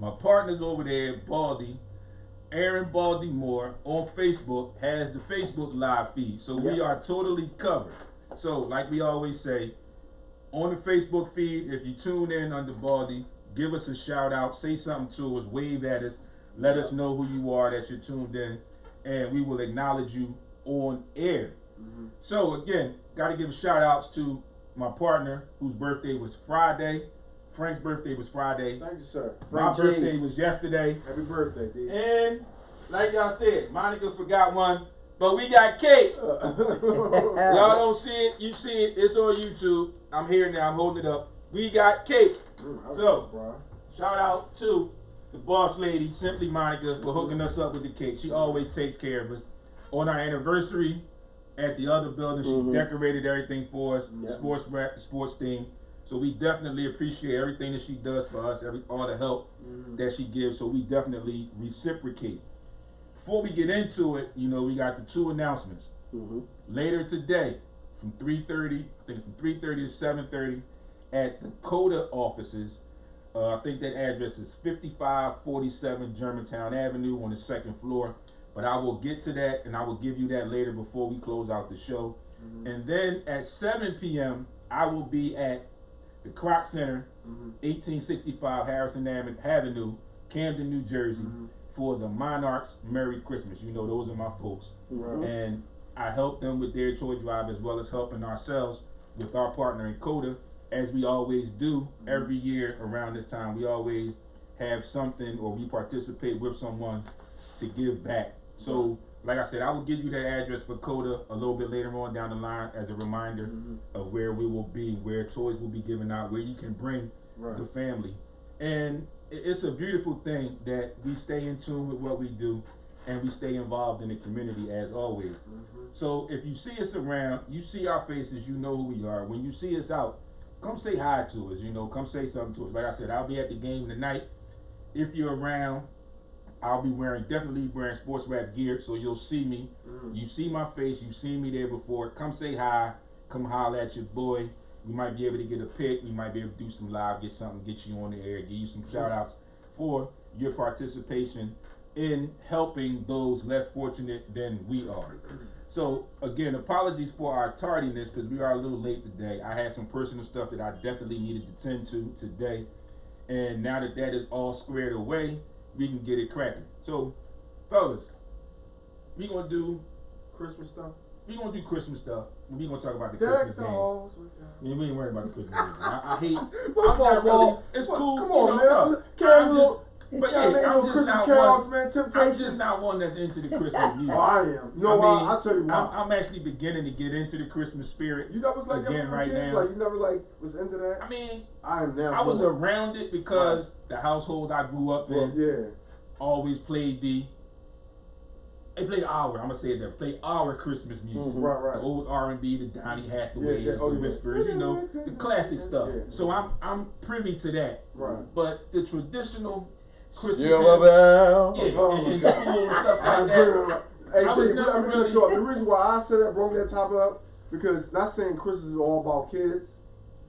My partners over there, Baldy, Aaron Baltimore on Facebook has the Facebook live feed. So we are totally covered. So like we always say, on the Facebook feed, if you tune in under Baldy, give us a shout out, say something to us, wave at us, let us know who you are, that you're tuned in, and we will acknowledge you on air. So again, got to give shout outs to my partner whose birthday was Friday. Frank's birthday was Friday. Thank you, sir. My birthday was yesterday. Happy birthday, D. And like y'all said, Monica forgot one, but we got cake. Y'all don't see it, you see it, it's on YouTube. I'm here now, I'm holding it up. We got cake. So, shout out to the boss lady, Simply Monica, for hooking us up with the cake. She always takes care of us. On our anniversary at the other building, she decorated everything for us, the SportsRap, the sports theme. So we definitely appreciate everything that she does for us, all the help that she gives. So we definitely reciprocate. Before we get into it, you know, we got the two announcements. Later today, from 3:30, I think it's from 3:30 to 7:30, at the CODA offices. I think that address is 5547 Germantown Avenue on the second floor. But I will get to that, and I will give you that later before we close out the show. And then at 7 p.m., I will be at the Kroc Center, 1865 Harrison Avenue, Camden, New Jersey, for the Monarchs Merry Christmas. You know, those are my folks. And I help them with their toy drive as well as helping ourselves with our partner in CODA, as we always do every year around this time. We always have something, or we participate with someone to give back. So, like I said, I will give you that address for CODA a little bit later on down the line as a reminder of where we will be, where toys will be given out, where you can bring the family. And it's a beautiful thing that we stay in tune with what we do and we stay involved in the community as always. So if you see us around, you see our faces, you know who we are. When you see us out, come say hi to us, you know, come say something to us. Like I said, I'll be at the game tonight. If you're around, I'll be definitely wearing SportsRap gear, so you'll see me. You see my face, you've seen me there before. Come say hi, come holler at your boy. We might be able to get a pic, we might be able to do some live, get something, get you on the air, give you some shout outs for your participation in helping those less fortunate than we are. So again, apologies for our tardiness because we are a little late today. I had some personal stuff that I definitely needed to tend to today. And now that that is all squared away, we can get it cracking. So, fellas, we gonna do Christmas stuff. We gonna do Christmas stuff. We gonna talk about the Christmas games. Yeah, we ain't worried about the Christmas games. I hate. I'm not really. It's cool. Come on, man. But yeah, I'm just not carols, one. Man, I'm just not one that's into the Christmas music. Oh, I am. You know why? I'll tell you why. I'm actually beginning to get into the Christmas spirit. You never was like again that right now. Like you never like was into that. I mean, I am now. I was around it because the household I grew up in always played they played I'm gonna say it there. Play our Christmas music. Right. The old R&B, the Donny Hathaways, the Whispers, you know, the classic stuff. So I'm privy to that. Right. But the traditional Christmas in school and stuff like that. Hey, let me cut you off. The reason why I said that, brought that topic up, because not saying Christmas is all about kids.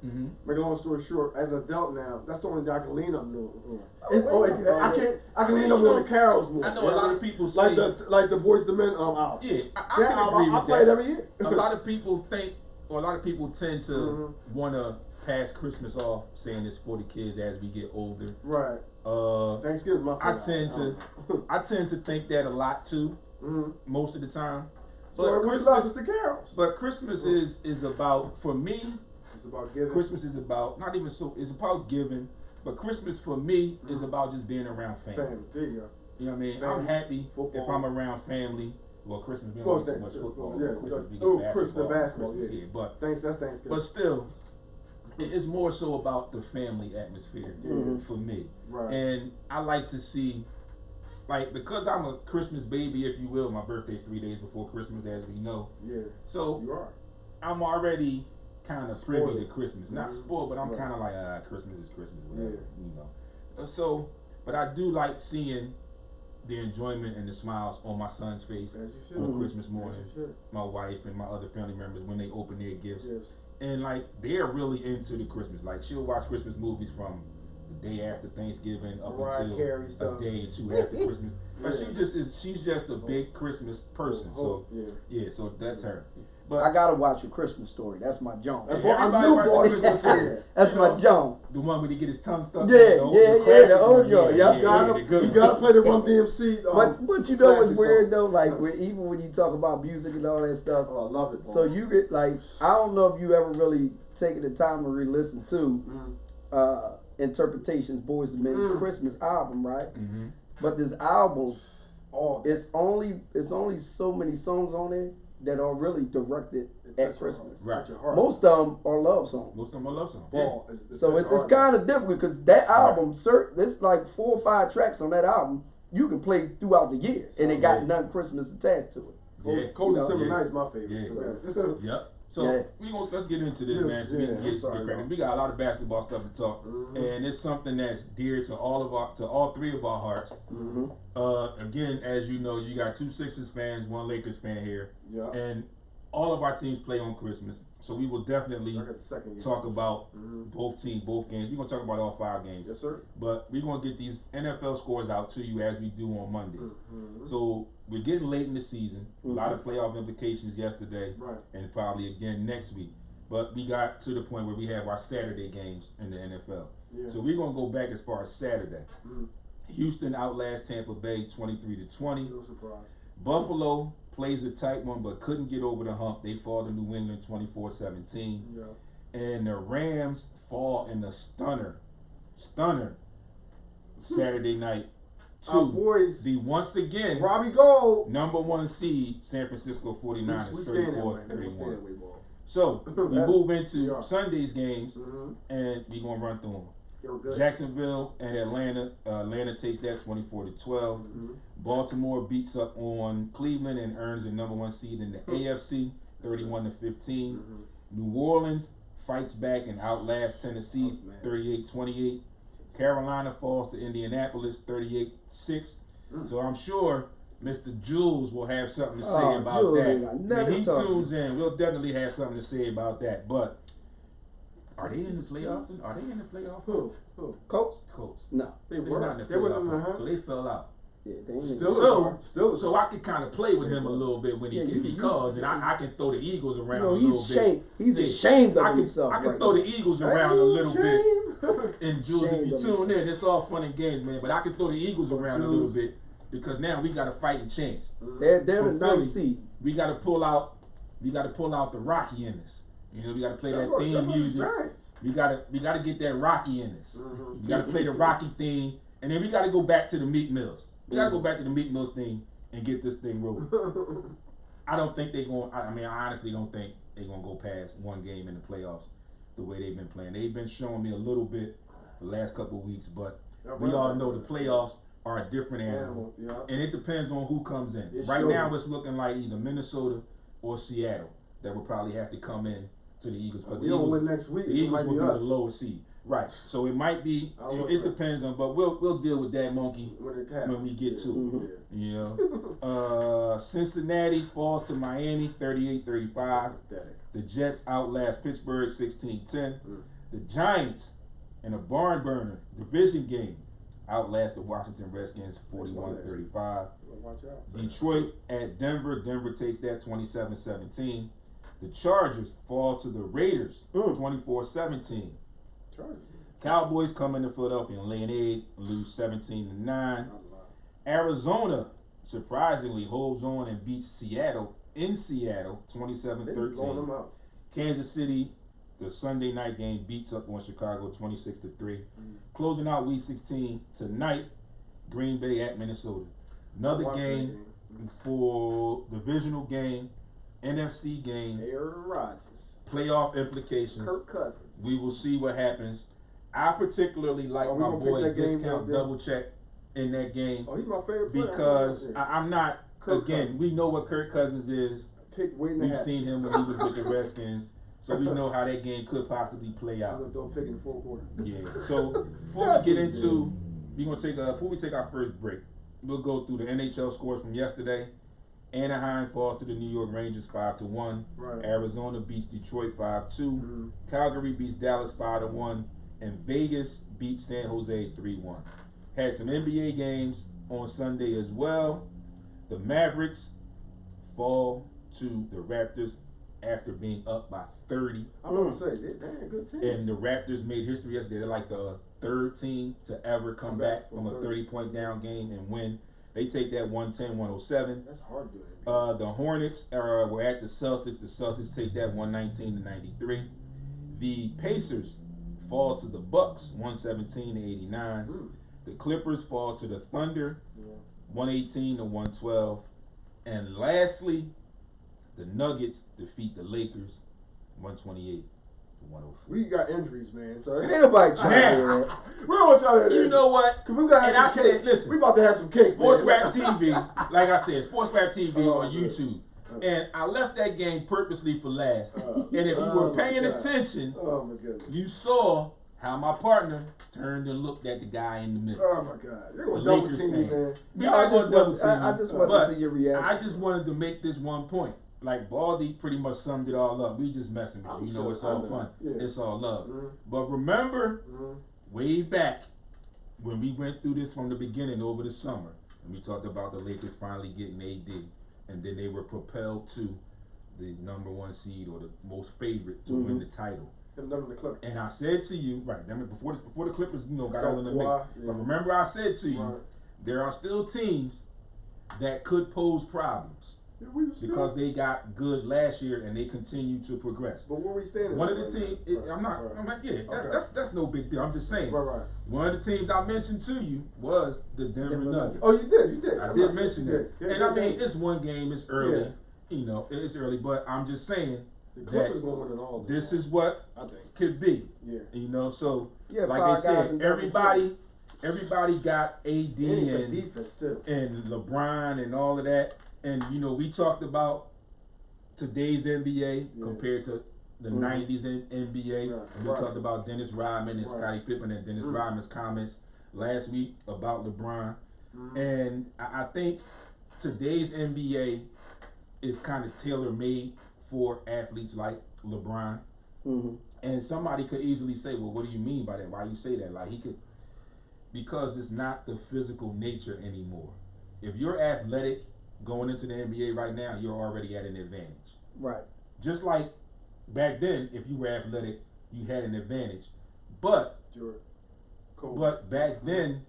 Make a long story short, as an adult now, that's the only thing I can lean on. I can lean on the carols more. I know a lot of people say like the Boys the Men album. Yeah, I can agree with I play it every year. A lot of people think, or a lot of people tend to want to pass Christmas off saying it's for the kids as we get older. Right. Thanksgiving, my favorite. I tend to think that a lot too. Most of the time. But Christmas is the carols. But Christmas is about, for me. It's about giving. Christmas is about it's about giving, but Christmas for me is about just being around family. There you go. You know what I mean? Family. I'm happy if I'm around family. Well, Christmas we don't get too much football. Christmas we get basketball. But that's Thanksgiving. But still, it's more so about the family atmosphere for me. Right. And I like to see, like, because I'm a Christmas baby, if you will. My birthday's 3 days before Christmas, as we know. Yeah. So you are. I'm already kind of privy to Christmas. Not spoiled, but I'm kind of like, Christmas is Christmas, whatever, you know. So, but I do like seeing the enjoyment and the smiles on my son's face on Christmas morning. My wife and my other family members when they open their gifts. And like, they're really into the Christmas. Like, she'll watch Christmas movies from the day after Thanksgiving up Mariah until Carey a stuff. day or two after Christmas. But she's just a big Christmas person. So yeah, so that's her. But I gotta watch A Christmas Story. That's my junk. everybody watch the Christmas Story. That's my junk. The one where he get his tongue stuck. Yeah, the old joint. You gotta play the Run DMC. But you know what's weird though? Like even when you talk about music and all that stuff. Oh, I love it. So you get like, I don't know if you ever really taken the time to re-listen to Interpretations Boys and Men Christmas album, right? Mm-hmm. But this album, it's only so many songs on there that are really directed at Christmas. Right. Most of them are love songs. So it's kind of difficult because that album, there's like 4 or 5 tracks on that album you can play throughout the year, and it got nothing Christmas attached to it. Cold December Night is my favorite. Yep. So let's get into this, man. So we can get cracking. We got a lot of basketball stuff to talk, and it's something that's dear to all 3 of our hearts. Again, as you know, you got 2 Sixers fans, 1 Lakers fan here, and all of our teams play on Christmas. So we will definitely talk about both games. We're gonna talk about all 5 games. Yes, sir. But we're gonna get these NFL scores out to you as we do on Mondays. So we're getting late in the season. A lot of playoff implications yesterday, and probably again next week. But we got to the point where we have our Saturday games in the NFL. So we're gonna go back as far as Saturday. Houston outlast Tampa Bay 23-20. No surprise. Buffalo plays a tight one but couldn't get over the hump. They fall to New England 24-17. And the Rams fall in a stunner Saturday night to the once again Robbie Gold #1 seed San Francisco 49ers we 34-31. So we move into Sunday's games and we're gonna run through them. Jacksonville and Atlanta. Atlanta takes that 24-12. Baltimore beats up on Cleveland and earns the #1 seed in the AFC 31-15. New Orleans fights back and outlasts Tennessee 38-28. Carolina falls to Indianapolis 38-6. So I'm sure Mr. Jules will have something to say about that. When he tunes in, we'll definitely have something to say about that. But are they in the playoffs? Who? Colts? No. They're not in the playoffs. So they fell out. Yeah, they So I can kind of play with him a little bit when if he calls, and I can throw the Eagles around a little bit. He's ashamed of himself. I can throw the Eagles around a little bit. And Jules, if you tune in, it's all fun and games, man. But I can throw the Eagles around a little bit because now we got a fighting chance. They're the 9th seed. We got to pull out the Rocky in us. You know, we got to play that theme music. We gotta get that Rocky in us. We gotta play the Rocky theme, and then we gotta go back to the Meek Mills. We gotta go back to the Meek Mills theme and get this thing rolling. I don't think they're going. I mean, I honestly don't think they're gonna go past 1 game in the playoffs the way they've been playing. They've been showing me a little bit the last couple of weeks, but we all know the playoffs are a different animal, and it depends on who comes in. Right now, it's looking like either Minnesota or Seattle that will probably have to come in to the Eagles. But we don't win next week. The Eagles will be the lower seed. Right. So it might be, it depends on, but we'll deal with that monkey when we get to it. You know. Cincinnati falls to Miami 38-35. The Jets outlast Pittsburgh 16-10. The Giants in a barn burner division game outlast the Washington Redskins 41-35. Detroit at Denver. Denver takes that 27-17. The Chargers fall to the Raiders 24-17. Cowboys come into Philadelphia and lay an egg, lose 17-9. Arizona surprisingly holds on and beats Seattle in Seattle 27-13. Kansas City, the Sunday night game, beats up on Chicago 26-3. Closing out week 16 tonight, Green Bay at Minnesota. Another game for divisional game, NFC game, Aaron Rodgers, playoff implications. Kirk Cousins. We will see what happens. I particularly like my boy Discount Double Check in that game. Oh, he's my favorite player. Because I'm not. We know what Kirk Cousins is. We've seen him when he was with the Redskins, so we know how that game could possibly play out. We're gonna throw a pick in the 4th quarter. Yeah. So before we get into, before we take our first break, we'll go through the NHL scores from yesterday. Anaheim falls to the New York Rangers 5-1. Arizona beats Detroit 5-2. Calgary beats Dallas 5-1. and Vegas beat San Jose 3-1. Had some NBA games on Sunday as well. The Mavericks fall to the Raptors after being up by 30. I'm gonna say they're a good team. And the Raptors made history yesterday. They're like the third team to ever come back from a 30-point down game and win. They take that 110-107. That's hard to do. The Hornets were at the Celtics. The Celtics take that 119-93. The Pacers fall to the Bucks 117-89. The Clippers fall to the Thunder 118-112. And lastly, the Nuggets defeat the Lakers 128-104. We got injuries, man. So Ain't nobody trying to hear that. we don't want y'all to hear You know what? Cause we gotta have And I some cake. said, listen, we about to have some cake. SportsRap TV, like I said, SportsRap TV on good. YouTube. And I left that game purposely for last. And if you were paying attention, Oh my goodness. you saw how my partner turned and looked at the guy in the middle. Oh my God. You're gonna The double Lakers team me, fan. man. We I not just gonna double want, team I you, just want but to see your reaction. I just wanted to make this one point. Like Baldy pretty much summed it all up. We just messing with you. You know, it's all fun. Yeah. It's all love. But remember, way back when we went through this from the beginning over the summer, and we talked about the Lakers finally getting AD, and then they were propelled to the #1 seed or the most favorite to win the title. And I said to you, right, before the Clippers, got all in the mix. Yeah. But remember, I said to you, there are still teams that could pose problems. Because they got good last year and they continue to progress. But where we standing? One of the teams, that's no big deal. I'm just saying. One of the teams I mentioned to you was the Denver Nuggets. Oh, you did. I did mention that. And I mean, it's one game, it's early. It's early, but I'm just saying that this is what I think could be. Yeah. So Yeah, like they said, everybody got AD and defense too. and LeBron and all of that. And we talked about today's NBA compared to the 90s NBA. And we talked about Dennis Rodman and Scottie Pippen and Dennis Rodman's comments last week about LeBron. And I think today's NBA is kind of tailor-made for athletes like LeBron. And somebody could easily say, well, what do you mean by that? Why you say that? Like because it's not the physical nature anymore. If you're athletic going into the NBA right now, you're already at an advantage. Right. Just like back then, if you were athletic, you had an advantage. But back then,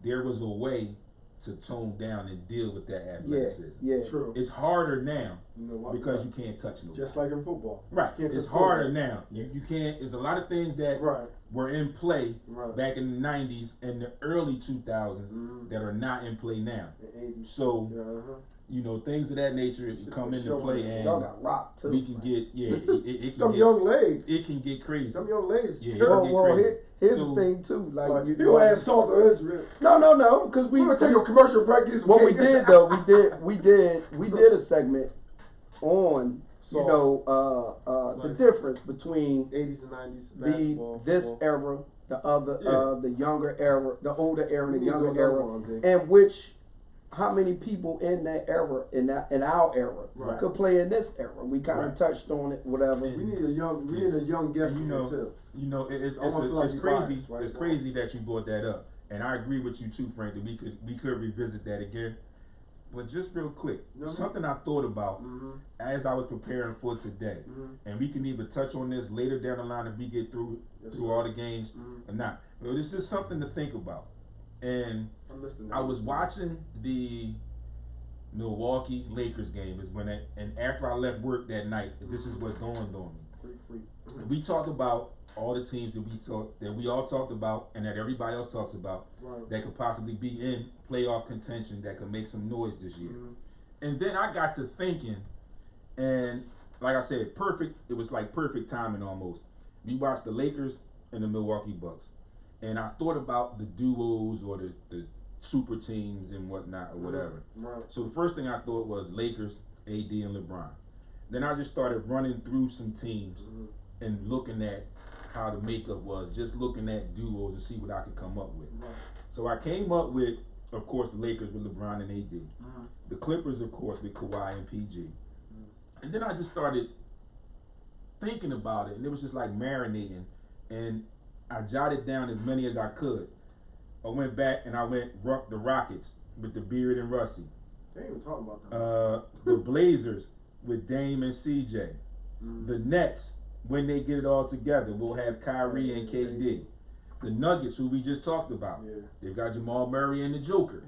there was a way to tone down and deal with that athleticism. Yeah. True. It's harder now You know why? because you can't touch nobody. Just like in football. Right. Can't It's touch harder nobody. now. You can't. There's a lot of things that were in play back in the 90s and the early 2000s that are not in play now. So, things of that nature come into play, and y'all got rocked too. we can get it can Some get young legs. it can get crazy. Some young legs. Yeah. Well, crazy. here's So- the thing too. Like You add salt on Israel. No, because We're gonna take a commercial break. Get some what we cake. did though, we did a segment on the difference between 80s and 90s basketball, this football. era, the other the younger era, the older era, We the need to younger do another era, one, Jay. and how many people in that era, in our era, could play in this era. We kind of touched on it, whatever. We need a young guest And too. It's Almost like it's you crazy. biased, right? It's crazy that you brought that up, and I agree with you too, Frank. That we could revisit that again. But just real quick, something I thought about as I was preparing for today, and we can either touch on this later down the line if we get through all the games or not. But it's just something to think about. And I was watching the Milwaukee Lakers game and after I left work that night, this is what dawned on me. We talked about all the teams that we all talked about and that everybody else talks about that could possibly be in playoff contention that could make some noise this year. And then I got to thinking, and like I said, it was like perfect timing almost. We watched the Lakers and the Milwaukee Bucks. And I thought about the duos or the super teams and whatnot or whatever. So the first thing I thought was Lakers, AD, and LeBron. Then I just started running through some teams and looking at how the makeup was, just looking at duos and see what I could come up with. So I came up with, of course, the Lakers with LeBron and AD. The Clippers, of course, with Kawhi and PG. And then I just started thinking about it, and it was just like marinating. And I jotted down as many as I could. I went back and I went the Rockets with the Beard and Rusty. They ain't even talking about that. The Blazers with Dame and CJ. The Nets, when they get it all together, will have Kyrie and KD. The Nuggets, who we just talked about, they've got Jamal Murray and the Joker.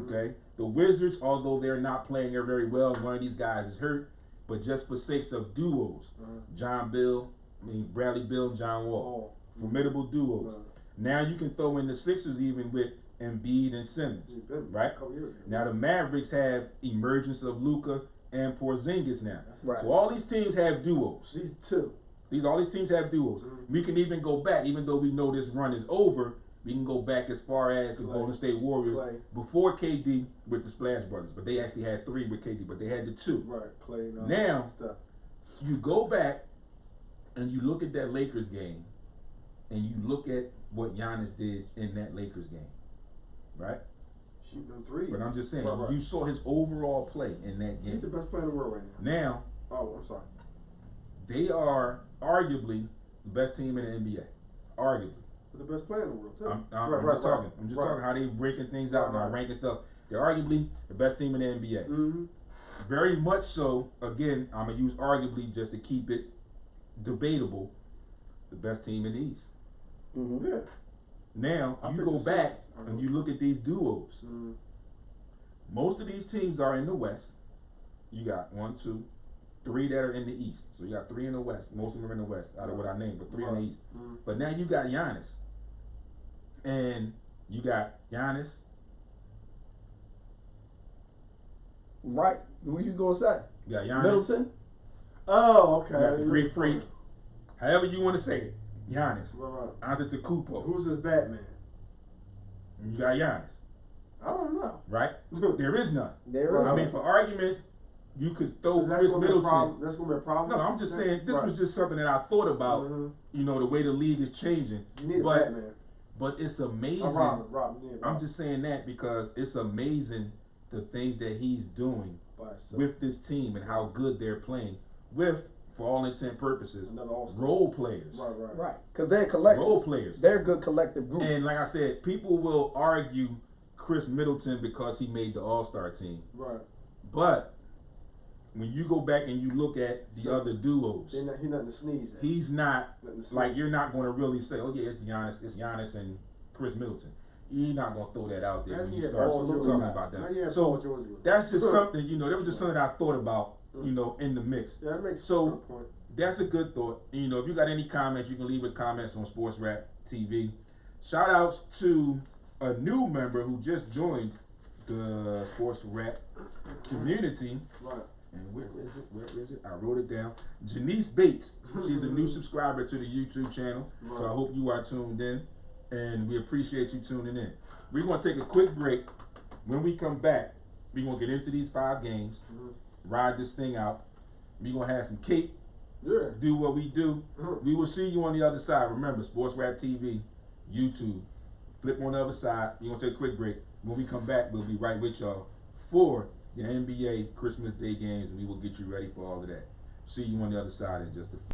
Okay, the Wizards, although they're not playing very well, one of these guys is hurt, but just for sakes of duos, Bradley Beal and John Wall, formidable duos. Now you can throw in the Sixers even with Embiid and Simmons, right? Now the Mavericks have emergence of Luka and Porzingis now. Right. So all these teams have duos. All these teams have duos. We can even go back, even though we know this run is over, we can go back as far as the Golden State Warriors before KD with the Splash Brothers. But they actually had 3 with KD, but they had the 2. Right, Clay. Now, you go back and you look at that Lakers game and you look at what Giannis did in that Lakers game, right? Shooting them threes. But I'm just saying, you saw his overall play in that game. He's the best player in the world right now. I'm sorry. They are arguably the best team in the NBA. Arguably. The best player in the world, too. I'm just talking how they breaking things out now, ranking stuff. They're arguably the best team in the NBA. Very much so. Again, I'm gonna use arguably just to keep it debatable. The best team in the East. Yeah. Now you go back and you look at these duos. Most of these teams are in the West. You got 1, 2, 3 that are in the East. So you got 3 in the West. Most of them are in the West, out of what I named, but 3 in the East. But now you got Giannis. And you got Giannis. Right. Who you gonna say? You got Giannis. Middleton? Oh, okay. You got the Greek Freak. However you want to say it. Giannis. Antetokounmpo. Who's his Batman? And you got Giannis. I don't know. Right? There is none. I mean, for arguments, you could throw Chris Middleton. That's going to be a problem? No, I'm just saying, this was just something that I thought about, you know, the way the league is changing. You need a Batman. But it's amazing. I'm just saying that because it's amazing the things that he's doing with this team and how good they're playing with, for all intent purposes, role players. Right. Because they're collective. Role players. They're a good collective group. And like I said, people will argue Chris Middleton because he made the All-Star team. Right. But when you go back and you look at the other duos, he's nothing to sneeze at. He's not, like, you're not going to really say, oh yeah, it's Giannis and Chris Middleton. You're not going to throw that out there when you start talking about that. So that's just something, you know, that was just something I thought about, you know, in the mix. Yeah, that makes so that's a good thought. You know, if you got any comments, you can leave us comments on SportsRap TV. Shout outs to a new member who just joined the SportsRap community. Right. And where is it? I wrote it down. Janice Bates. She's a new subscriber to the YouTube channel. Right. So I hope you are tuned in. And we appreciate you tuning in. We're going to take a quick break. When we come back, we're going to get into these 5 games, ride this thing out. We're going to have some cake, do what we do. We will see you on the other side. Remember, SportsRap TV, YouTube. Flip on the other side. We're going to take a quick break. When we come back, we'll be right with y'all for the NBA Christmas Day games, and we will get you ready for all of that. See you on the other side in just a few.